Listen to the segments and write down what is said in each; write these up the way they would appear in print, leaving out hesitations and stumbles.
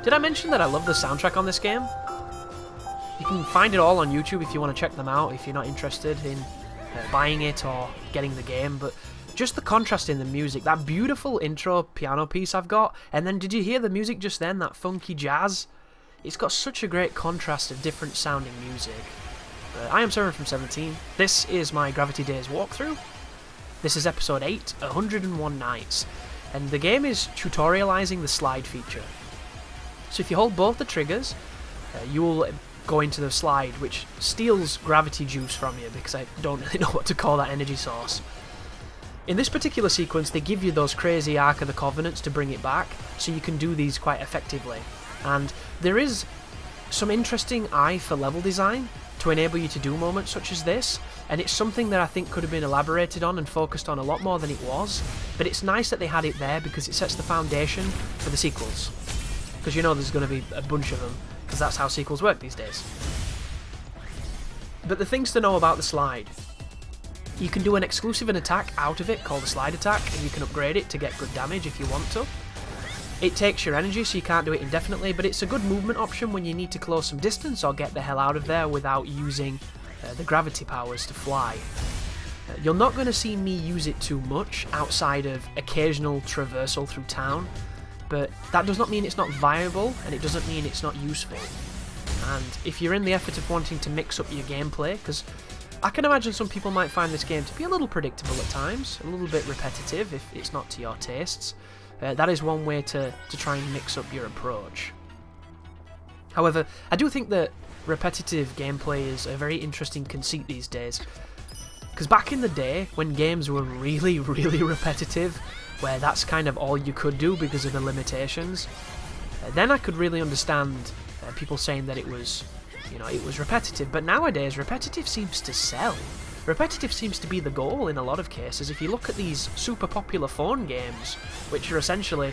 Did I mention that I love the soundtrack on this game? You can find it all on YouTube if you want to check them out, if you're not interested in buying it or getting the game, but just the contrast in the music, that beautiful intro piano piece I've got, and then did you hear the music just then, that funky jazz? It's got such a great contrast of different sounding music. I am Servant from 17, this is my Gravity Daze walkthrough. This is episode 8, 101 Nights, and the game is tutorializing the slide feature. So if you hold both the triggers, you will go into the slide, which steals gravity juice from you, because I don't really know what to call that energy source. In this particular sequence, they give you those crazy Ark of the Covenants to bring it back, so you can do these quite effectively. And there is some interesting eye for level design to enable you to do moments such as this, and it's something that I think could have been elaborated on and focused on a lot more than it was, but it's nice that they had it there because it sets the foundation for the sequels. Because you know there's going to be a bunch of them, because that's how sequels work these days. But the things to know about the slide: you can do an exclusive attack out of it called a slide attack, and you can upgrade it to get good damage if you want to. It takes your energy, so you can't do it indefinitely, but it's a good movement option when you need to close some distance or get the hell out of there without using the gravity powers to fly. You're not going to see me use it too much outside of occasional traversal through town, but that does not mean it's not viable, and it doesn't mean it's not useful. And if you're in the effort of wanting to mix up your gameplay, because I can imagine some people might find this game to be a little predictable at times, a little bit repetitive if it's not to your tastes, that is one way to try and mix up your approach. However, I do think that repetitive gameplay is a very interesting conceit these days, because back in the day, when games were really, really repetitive, where that's kind of all you could do because of the limitations, then I could really understand people saying that it was repetitive. But nowadays, repetitive seems to sell. Repetitive seems to be the goal in a lot of cases. If you look at these super popular phone games, which are essentially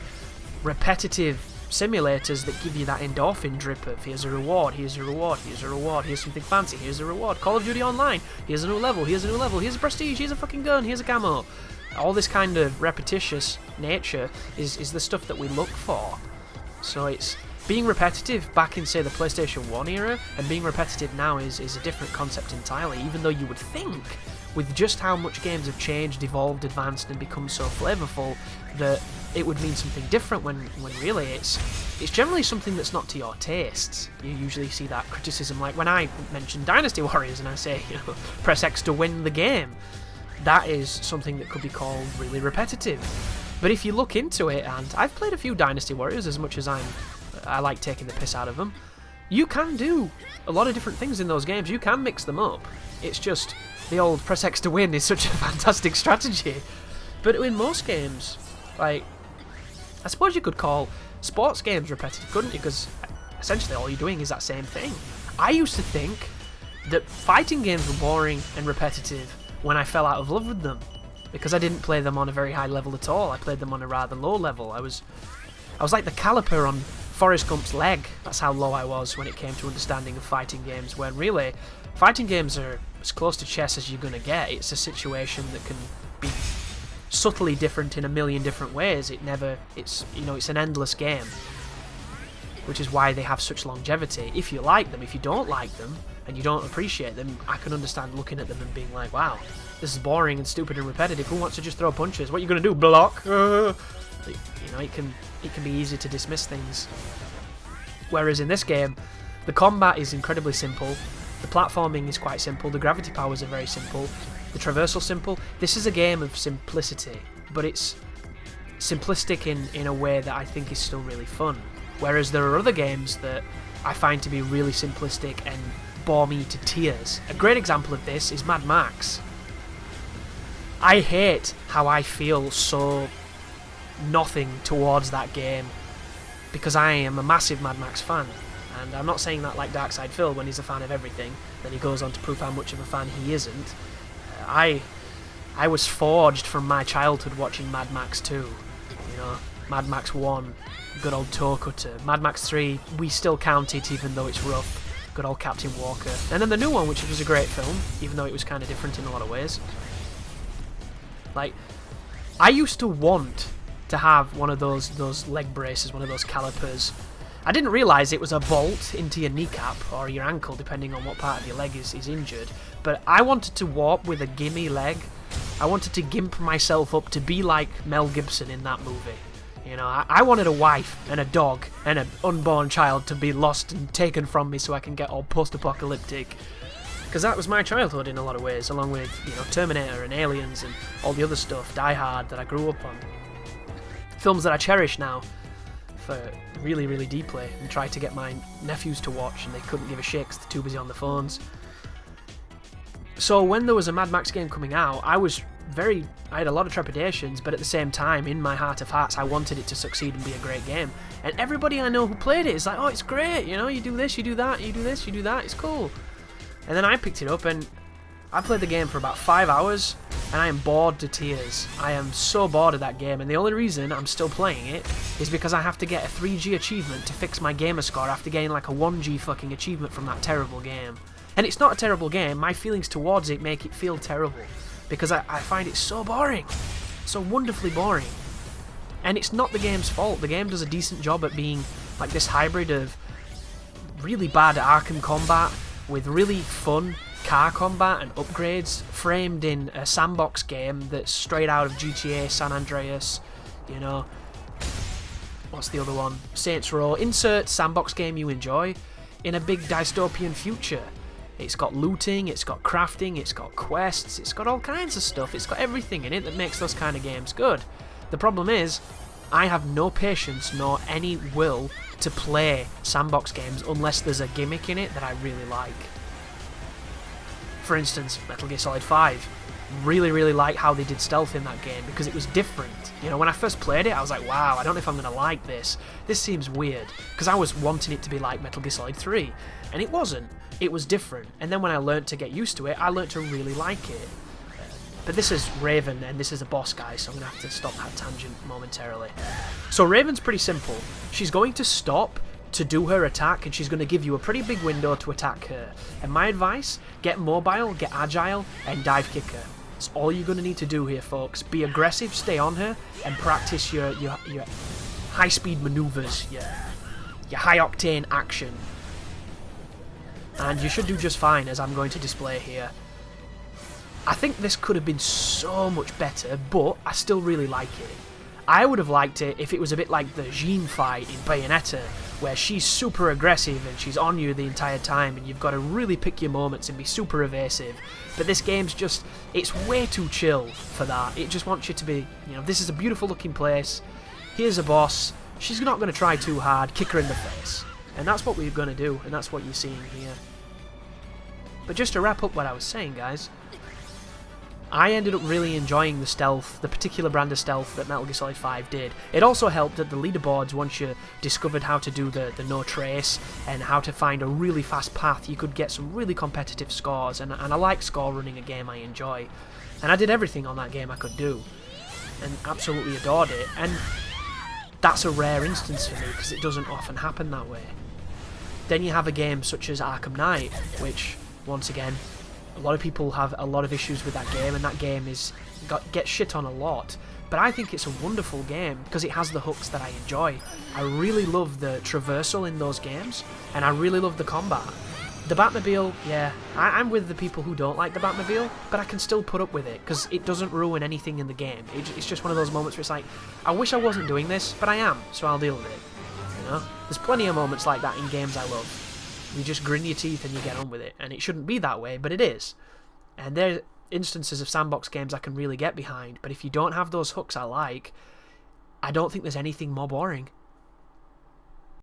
repetitive simulators that give you that endorphin drip of here's a reward, here's a reward, here's a reward, here's something fancy, here's a reward, Call of Duty Online, here's a new level, here's a new level, here's a prestige, here's a fucking gun, here's a camo. All this kind of repetitious nature is the stuff that we look for. So it's being repetitive back in, say, the PlayStation 1 era, and being repetitive now is a different concept entirely, even though you would think, with just how much games have changed, evolved, advanced, and become so flavourful, that it would mean something different when really it's generally something that's not to your tastes. You usually see that criticism, like when I mention Dynasty Warriors and I say, press X to win the game. That is something that could be called really repetitive. But if you look into it, and I've played a few Dynasty Warriors as much as I like taking the piss out of them, you can do a lot of different things in those games. You can mix them up. It's just the old press X to win is such a fantastic strategy. But in most games, like, I suppose you could call sports games repetitive, couldn't you? Because essentially all you're doing is that same thing. I used to think that fighting games were boring and repetitive when I fell out of love with them, because I didn't play them on a very high level at all. I played them on a rather low level. I was like the caliper on Forrest Gump's leg. That's how low I was when it came to understanding of fighting games, when really, fighting games are as close to chess as you're going to get. It's a situation that can be subtly different in a million different ways. It's an endless game, which is why they have such longevity. If you like them, if you don't like them, and you don't appreciate them, I can understand looking at them and being like, wow, this is boring and stupid and repetitive. Who wants to just throw punches? What are you going to do, block? It can be easy to dismiss things. Whereas in this game, the combat is incredibly simple, the platforming is quite simple, the gravity powers are very simple, the traversal simple. This is a game of simplicity, but it's simplistic in a way that I think is still really fun. Whereas there are other games that I find to be really simplistic and bore me to tears. A great example of this is Mad Max. I hate how I feel so nothing towards that game, because I am a massive Mad Max fan, and I'm not saying that like Darkside Phil when he's a fan of everything, then he goes on to prove how much of a fan he isn't. I was forged from my childhood watching Mad Max 2, Mad Max 1, good old Toe Cutter, Mad Max 3, we still count it even though it's rough, good old Captain Walker, and then the new one, which was a great film, even though it was kind of different in a lot of ways. Like, I used to want to have one of those leg braces, one of those calipers, I didn't realise it was a bolt into your kneecap or your ankle, depending on what part of your leg is injured. But I wanted to warp with a gimme leg. I wanted to gimp myself up to be like Mel Gibson in that movie. You know, I wanted a wife and a dog and an unborn child to be lost and taken from me so I can get all post-apocalyptic. Because that was my childhood in a lot of ways, along with, you know, Terminator and Aliens and all the other stuff, Die Hard, that I grew up on. Films that I cherish now for really, really deeply, and tried to get my nephews to watch, and they couldn't give a shit because they're too busy on their phones. So when there was a Mad Max game coming out, I had a lot of trepidations, but at the same time, in my heart of hearts, I wanted it to succeed and be a great game. And everybody I know who played it is like, oh, it's great, you know, you do this, you do that, you do this, you do that, it's cool. And then I picked it up, and I played the game for about 5 hours, and I am bored to tears. I am so bored of that game, and the only reason I'm still playing it is because I have to get a 3G achievement to fix my gamer score after getting like a 1G fucking achievement from that terrible game. And it's not a terrible game, my feelings towards it make it feel terrible, because I find it so boring, so wonderfully boring. And it's not the game's fault. The game does a decent job at being like this hybrid of really bad Arkham combat with really fun car combat and upgrades, framed in a sandbox game that's straight out of GTA San Andreas, you know. What's the other one? Saints Row. Insert sandbox game you enjoy in a big dystopian future. It's got looting, it's got crafting, it's got quests, it's got all kinds of stuff. It's got everything in it that makes those kind of games good. The problem is, I have no patience nor any will to play sandbox games unless there's a gimmick in it that I really like. For instance, Metal Gear Solid 5. Really, really like how they did stealth in that game because it was different. You know, when I first played it, I was like, wow, I don't know if I'm going to like this. This seems weird. Because I was wanting it to be like Metal Gear Solid 3. And it wasn't. It was different. And then when I learned to get used to it, I learned to really like it. But this is Raven, and this is a boss guy, so I'm going to have to stop that tangent momentarily. So Raven's pretty simple. She's going to stop to do her attack, and she's going to give you a pretty big window to attack her. And my advice, get mobile, get agile, and dive kick her. That's all you're going to need to do here, folks. Be aggressive, stay on her, and practice your high-speed maneuvers, your high-octane action. And you should do just fine, as I'm going to display here. I think this could have been so much better, but I still really like it. I would have liked it if it was a bit like the Jean fight in Bayonetta, where she's super aggressive and she's on you the entire time and you've got to really pick your moments and be super evasive. But this game's just, it's way too chill for that. It just wants you to be, you know, this is a beautiful looking place, here's a boss, she's not going to try too hard, kick her in the face. And that's what we're going to do, and that's what you're seeing here. But just to wrap up what I was saying, guys, I ended up really enjoying the stealth, the particular brand of stealth that Metal Gear Solid 5 did. It also helped that the leaderboards, once you discovered how to do the no trace and how to find a really fast path, you could get some really competitive scores, and I like score running a game I enjoy. And I did everything on that game I could do, and absolutely adored it, and that's a rare instance for me because it doesn't often happen that way. Then you have a game such as Arkham Knight, which, once again, a lot of people have a lot of issues with that game, and that game gets shit on a lot. But I think it's a wonderful game because it has the hooks that I enjoy. I really love the traversal in those games, and I really love the combat. The Batmobile, yeah, I'm with the people who don't like the Batmobile, but I can still put up with it because it doesn't ruin anything in the game. It's just one of those moments where it's like, I wish I wasn't doing this, but I am, so I'll deal with it. You know, there's plenty of moments like that in games I love. You just grin your teeth and you get on with it. And it shouldn't be that way, but it is. And there are instances of sandbox games I can really get behind. But if you don't have those hooks I like, I don't think there's anything more boring.